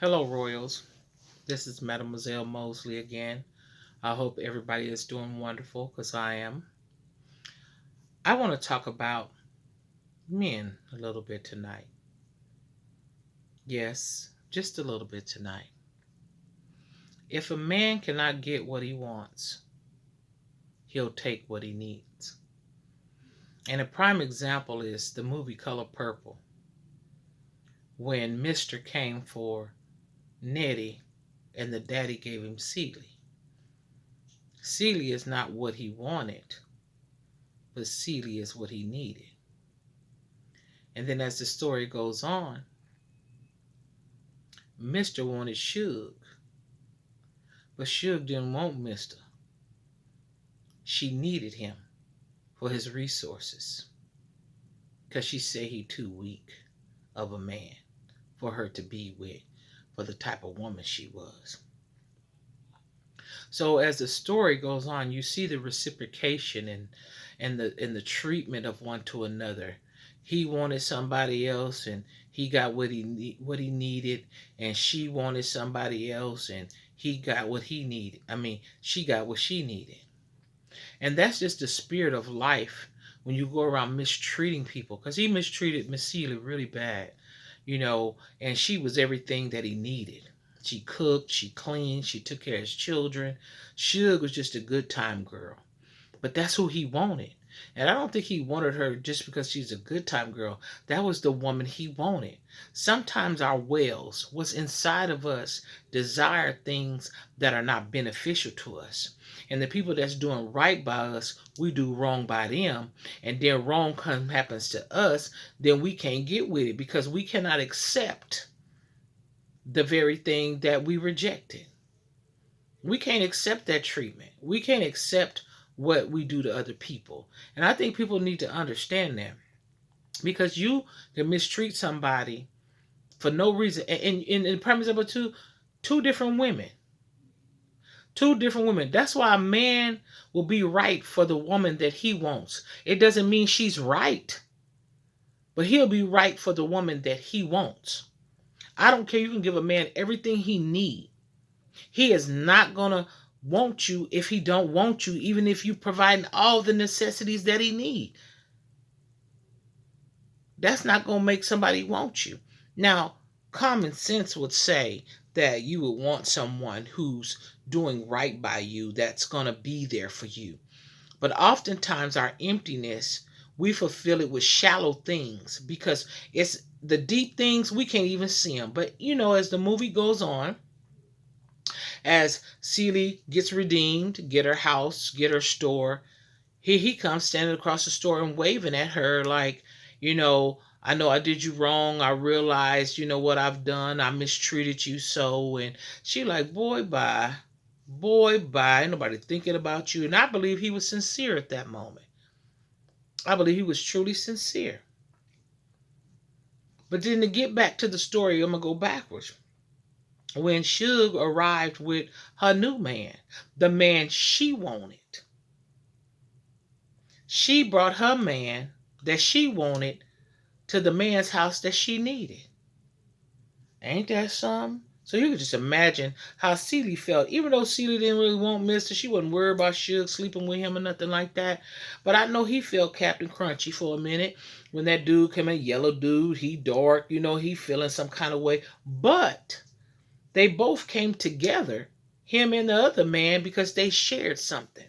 Hello, Royals. This is Mademoiselle Mosley again. I hope everybody is doing wonderful because I am. I want to talk about men a little bit tonight. Yes, just a little bit tonight. If a man cannot get what he wants, he'll take what he needs. And a prime example is the movie Color Purple when Mr. came for Nettie and the daddy gave him Celie. Celie is not what he wanted, but Celie is what he needed. And then as the story goes on, Mr. wanted Suge, but Suge didn't want Mr. She needed him for his resources because she said he too weak of a man for her to be with, for the type of woman she was. So as the story goes on, you see the reciprocation and the treatment of one to another. He wanted somebody else, and he got what he needed, and she wanted somebody else, and he got what he needed. I mean, she got what she needed, and that's just the spirit of life when you go around mistreating people. Because he mistreated Miss Celia really bad, and she was everything that he needed. She cooked, she cleaned, she took care of his children. Suge was just a good time girl. But that's who he wanted. And I don't think he wanted her just because she's a good time girl. That was the woman he wanted. Sometimes our wells, what's inside of us, desire things that are not beneficial to us. And the people that's doing right by us, we do wrong by them. And then wrong happens to us, then we can't get with it because we cannot accept the very thing that we rejected. We can't accept that treatment. We can't accept what we do to other people. And I think people need to understand that because you can mistreat somebody for no reason. And in prime example, two different women. Two different women. That's why a man will be right for the woman that he wants. It doesn't mean she's right, but he'll be right for the woman that he wants. I don't care. You can give a man everything he needs. He is not going to want you if he don't want you, even if you provide all the necessities that he need. That's not going to make somebody want you. Now, common sense would say that you would want someone who's doing right by you, that's going to be there for you. But oftentimes our emptiness, we fulfill it with shallow things because it's the deep things we can't even see them. But as the movie goes on, as Celie gets redeemed, get her house, get her store, here he comes standing across the store and waving at her like, I know I did you wrong. I realized, what I've done. I mistreated you so. And she like, boy, bye. Boy, bye. Ain't nobody thinking about you. And I believe he was sincere at that moment. I believe he was truly sincere. But then to get back to the story, I'm going to go backwards. When Suge arrived with her new man, the man she wanted, she brought her man that she wanted to the man's house that she needed. Ain't that something? So you could just imagine how Celie felt. Even though Celie didn't really want Mister, she wasn't worried about Suge sleeping with him or nothing like that. But I know he felt Captain Crunchy for a minute. When that dude came in, yellow dude, he dark, he feeling some kind of way. But they both came together, him and the other man, because they shared something.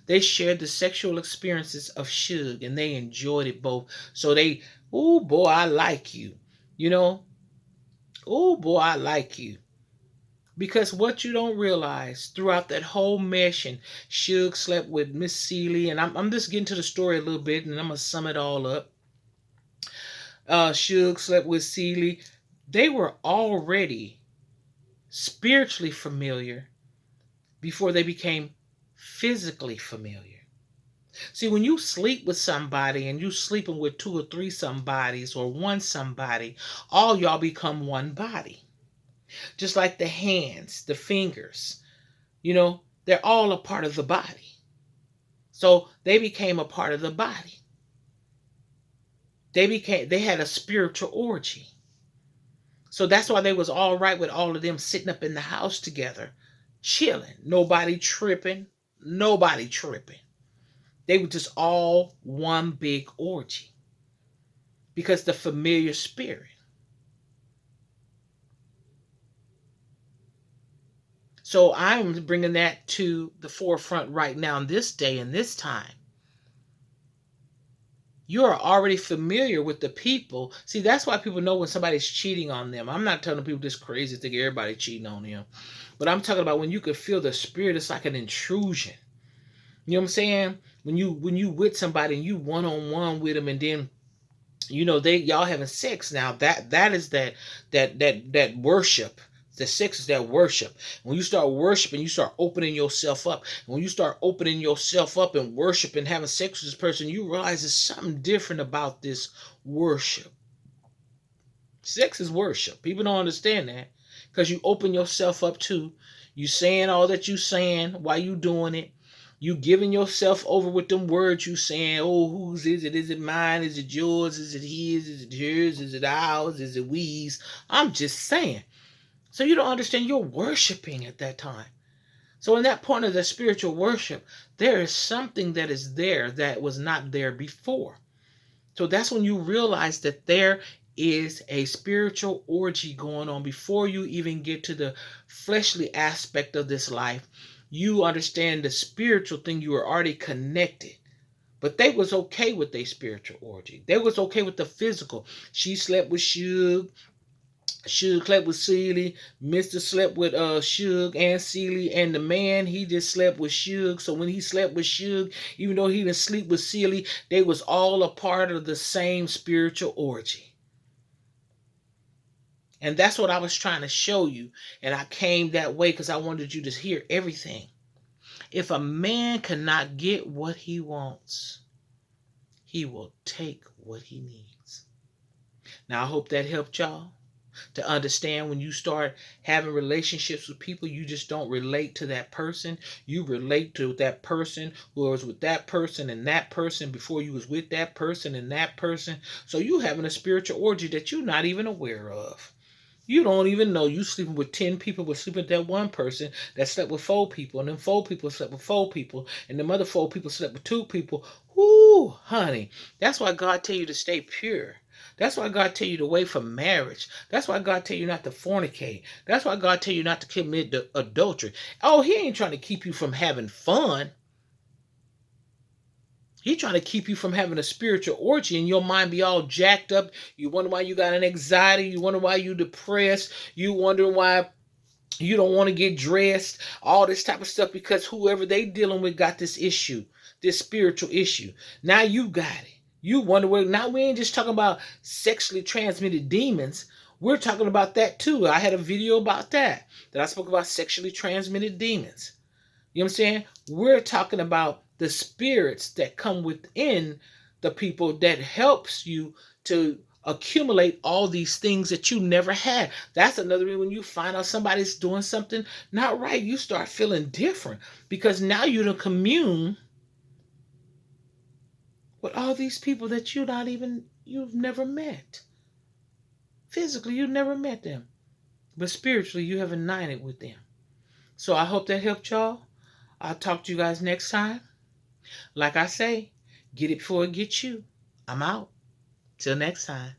They shared the sexual experiences of Suge, and they enjoyed it both. So they, oh boy, I like you. Oh boy, I like you. Because what you don't realize throughout that whole mesh, and Suge slept with Miss Celie, and I'm just getting to the story a little bit, and I'm going to sum it all up. Suge slept with Celie. They were already spiritually familiar before they became physically familiar. See, when you sleep with somebody and you sleeping with two or three somebodies or one somebody, all y'all become one body. Just like the hands, the fingers, they're all a part of the body. So they became a part of the body. They had a spiritual orgy. So that's why they was all right with all of them sitting up in the house together, chilling. Nobody tripping. Nobody tripping. They were just all one big orgy because the familiar spirit. So I'm bringing that to the forefront right now in this day and this time. You are already familiar with the people. See, that's why people know when somebody's cheating on them. I'm not telling people this crazy thing, everybody cheating on them. But I'm talking about when you can feel the spirit, it's like an intrusion. You know what I'm saying? When you with somebody and you one on one with them, and then they y'all having sex now. That is that worship. The sex is that worship. When you start worshiping, you start opening yourself up. And when you start opening yourself up and worshiping, having sex with this person, you realize there's something different about this worship. Sex is worship. People don't understand that because you open yourself up to. You saying all that you saying while you doing it. You giving yourself over with them words you saying, oh, whose is it? Is it mine? Is it yours? Is it his? Is it hers? Is it ours? Is it we's? I'm just saying. So you don't understand, you're worshiping at that time. So in that point of the spiritual worship, there is something that is there that was not there before. So that's when you realize that there is a spiritual orgy going on before you even get to the fleshly aspect of this life. You understand the spiritual thing, you are already connected. But they was okay with their spiritual orgy. They was okay with the physical. She slept with Suge. Suge slept with Celie. Mr. slept with Suge and Celie. And the man, he just slept with Suge. So when he slept with Suge, even though he didn't sleep with Celie, they was all a part of the same spiritual orgy. And that's what I was trying to show you. And I came that way because I wanted you to hear everything. If a man cannot get what he wants, he will take what he needs. Now, I hope that helped y'all to understand when you start having relationships with people, you just don't relate to that person. You relate to that person who was with that person and that person before you was with that person and that person. So you having a spiritual orgy that you're not even aware of. You don't even know you sleeping with 10 people, but sleeping with that one person that slept with 4 people, and then 4 people slept with 4 people, and the other 4 people slept with 2 people. Whoo, honey. That's why God tell you to stay pure. That's why God tell you to wait for marriage. That's why God tell you not to fornicate. That's why God tell you not to commit adultery. Oh, he ain't trying to keep you from having fun. He trying to keep you from having a spiritual orgy and your mind be all jacked up. You wonder why you got an anxiety. You wonder why you depressed. You wonder why you don't want to get dressed. All this type of stuff because whoever they dealing with got this issue, this spiritual issue. Now you got it. You wonder where. Now we ain't just talking about sexually transmitted demons. We're talking about that too. I had a video about that I spoke about sexually transmitted demons. You know what I'm saying? We're talking about the spirits that come within the people that helps you to accumulate all these things that you never had. That's another reason when you find out somebody's doing something not right, you start feeling different because now you don't commune with all these people that you've never met. Physically, you've never met them. But spiritually, you have united with them. So I hope that helped y'all. I'll talk to you guys next time. Like I say, get it before it gets you. I'm out. Till next time.